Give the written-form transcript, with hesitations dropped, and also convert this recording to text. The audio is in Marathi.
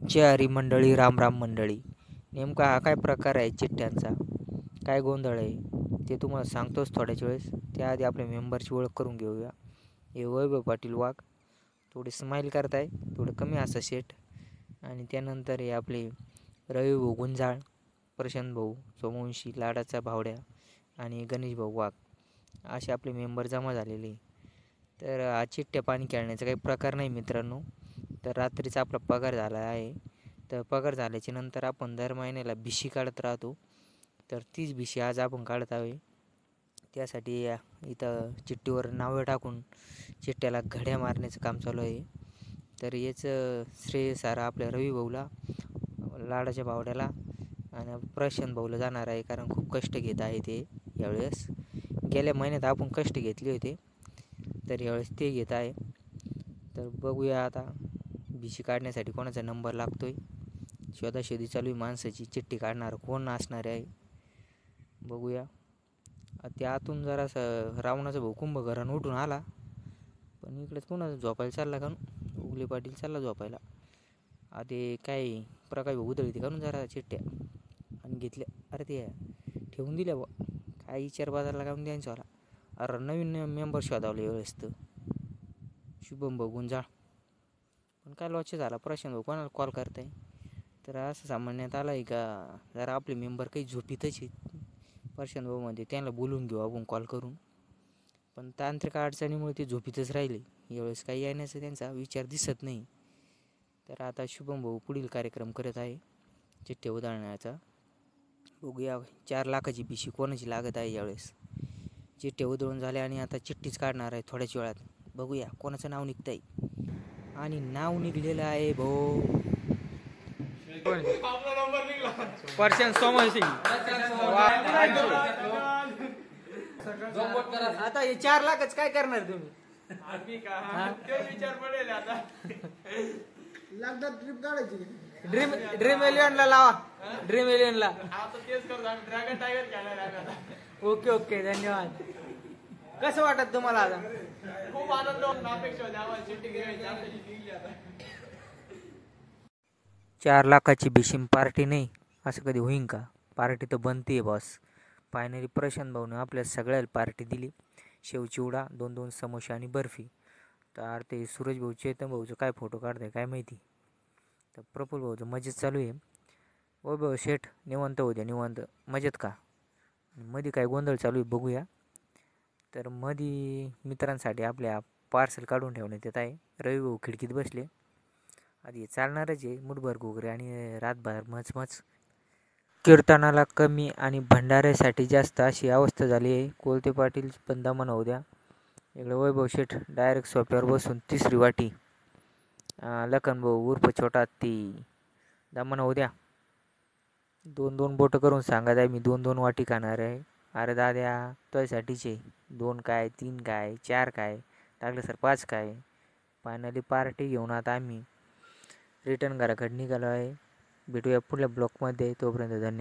जय हरी मंडळी, राम राम मंडळी. नेमका हा काय प्रकार आहे चिठ्ठ्यांचा, काय गोंधळ आहे ते तुम्हाला सांगतोच थोड्याच वेळेस. त्याआधी आपल्या मेंबरची ओळख करून घेऊया. हे वैभव पाटील वाघ, थोडी स्माईल करताय, थोडं कमी असं शेट. आणि त्यानंतर हे आपले रवी भाऊ गुंजाळ, प्रशांत भाऊ सोमवंशी, लाडाचा भावड्या आणि गणेश भाऊ वाघ असे आपले मेंबर जमा झालेले. तर हा चिठ्ठ्या पाणी खेळण्याचा काही प्रकार नाही मित्रांनो. तर रात्रीचा आपला पगार झाला आहे. तर पगार झाल्याच्या नंतर आपण दर महिन्याला भिशी काढत राहतो. तर तीच भिशी आज आपण काढत आहे. त्यासाठी इथं चिठ्ठीवर नावं टाकून चिठ्ठ्याला घड्या मारण्याचं काम चालू आहे. तर याचं श्रेय सारं आपल्या रवी भाऊला, लाडाच्या भावड्याला आणि प्रशांत भाऊला जाणार आहे, कारण खूप कष्ट घेत आहे ते यावेळेस. गेल्या महिन्यात आपण कष्ट घेतले होते, तर यावेळेस ते घेत आहे. तर बघूया आता भिशी काढण्यासाठी कोणाचा नंबर लागतोय. शोधाशोधी चालू आहे माणसाची. चिठ्ठी काढणार कोण असणार आहे बघूया. त्यातून जरासं रावणाचा भाऊ कुंभकर्ण उठून आला, पण इकडेच कोणाचं झोपायला चालला का उगले पाटील चालला झोपायला. आधी काय प्रकाश भाऊ उधळी काढून जरा चिठ्ठ्या आणि घेतल्या. अरे ते ठेवून दिल्या बा, काय विचार बाजारला काढून द्यायचं मला. अरे नवीन मेंबर शोधावले वेळेस तर शुभम भाऊ गुंजाळ, पण काय लॉच झाला. प्रशांत भाऊ कोणाला कॉल करताय. तर असं सामान्यात आलं आहे का जरा आपले मेंबर काही झोपीतच आहेत. प्रशांत भाऊ मध्ये त्यांना बोलून घेऊ आपण कॉल करून, पण तांत्रिक अडचणीमुळे ते झोपीतच राहिले. यावेळेस काही येण्याचा त्यांचा विचार दिसत नाही. तर आता शुभम भाऊ पुढील कार्यक्रम करत आहे चिठ्ठ्या उधळण्याचा. बघूया 4 लाखाची भिशी कोणाची लागत आहे यावेळेस. चिठ्ठ्या उधळून झाल्या आणि आता चिठ्ठीच काढणार आहे थोड्याच वेळात. बघूया कोणाचं नाव निघतं आहे. आणि नाव निघलेलं आहे भाऊ प्रशांत सोमवंशी. आता हे 4 लाखच काय करणार तुम्ही. ट्रिप काढायची. ड्रीम 11 लावा. ड्रीम 11 ड्रॅगन टायगर खेळणार. ओके धन्यवाद. कसं वाटत तुम्हाला आता. खूप आनंद अपेक्षा होती आम्हाला चिठ्ठी घ्यायची. 4 लाखाची भिशीम पार्टी नाही असं कधी होईन का. पार्टी तर बनते बॉस. फायनली प्रशांत भाऊने आपल्या सगळ्याला पार्टी दिली. शेव चिवडा, 2-2 समोसे आणि बर्फी. तर ते सूरज भाऊ, चेतन भाऊचं काय फोटो काढताय काय माहिती. तर प्रफुल्ल भाऊचं मजेत चालू आहे. ओ भाऊ शेठ निवांत होऊ द्या, निवांत मजेत का. मध्ये काय गोंधळ चालू आहे बघूया. तर मध्ये मित्रांसाठी आपल्या पार्सल काढून ठेवण्यात येत आहे. रवी भाऊ खिडकीत बसले. आधी चालणारच आहे मुठभर घुगरे आणि रातभर मच. कीर्तनाला कमी आणि भंडाऱ्यासाठी जास्त अशी अवस्था झाली आहे. कोलते पाटील पण दमन होऊ द्या. इकडे वैभव शेठ डायरेक्ट सोफ्यावर बसून तिसरी वाटी. लखन भाऊ उर्फ छोटा हत्ती दमन होऊ द्या. 2-2 बोटं करून सांगत आहे मी 2-2 वाटी खाणार आहे. अरे दाद्या तुझ्यासाठीचे 2 काय 3 काय 4 काय लागलं सर 5 काय. फायनली पार्टी घेऊन आता आम्ही रिटर्न घराकडे निघालो आहे. भेटूया पुढल्या ब्लॉकमध्ये. तोपर्यंत धन्यवाद.